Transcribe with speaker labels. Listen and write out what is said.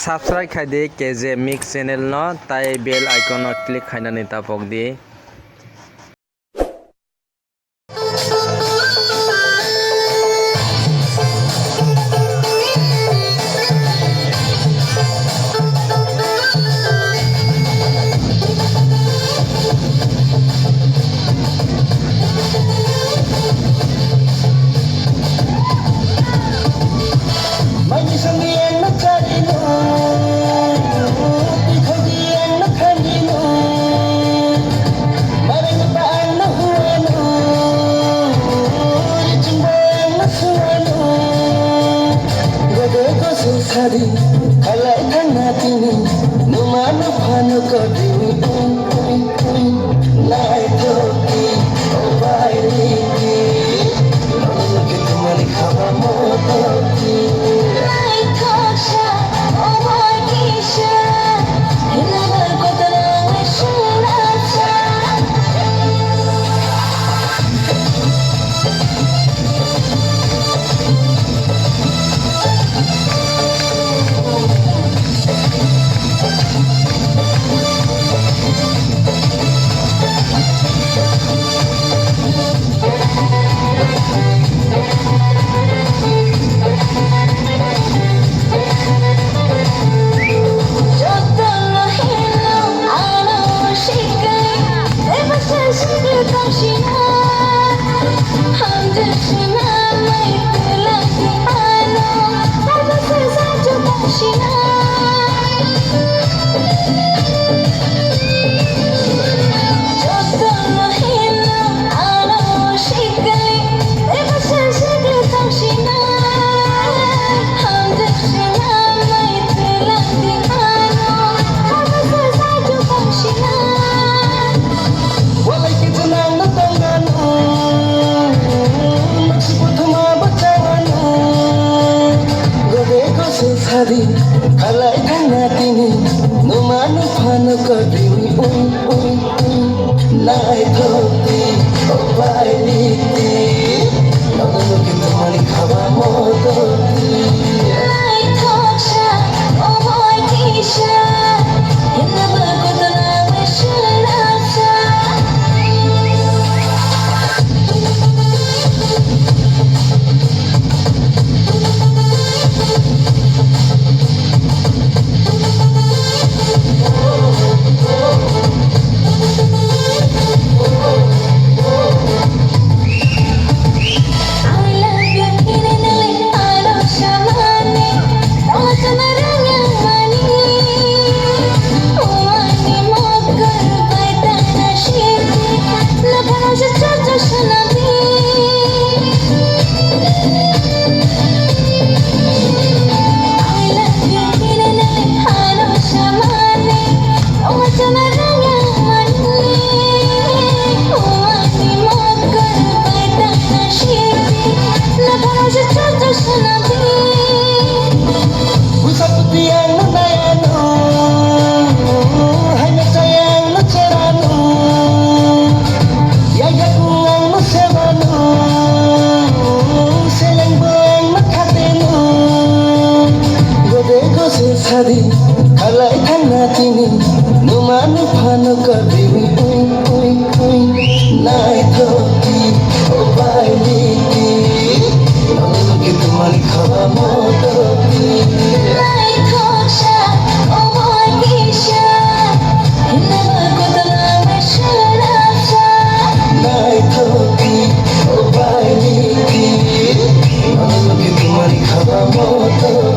Speaker 1: subscribe khai di KJ Mix channel no tai bell icon no click khainani tapok di
Speaker 2: Hari kalai thana tini numanu phanu kadini nai thoki obai ri ke tumari khaba moti
Speaker 3: nai thosha obai kisha hilabar kotara shulacha
Speaker 2: Hari kalai thana tini numanu phanu kadini nai thoki obai ri ke tumari khaba moti
Speaker 3: nai thosha obai kisha hilabar kotara shulacha
Speaker 2: Hari kalai thana tini numanu phanu kadini nai thoki obai ri ke tumari khaba moti
Speaker 3: nai thosha obai kisha hilabar kotara shulacha
Speaker 2: nai thoki obai ri ke tumari khaba moti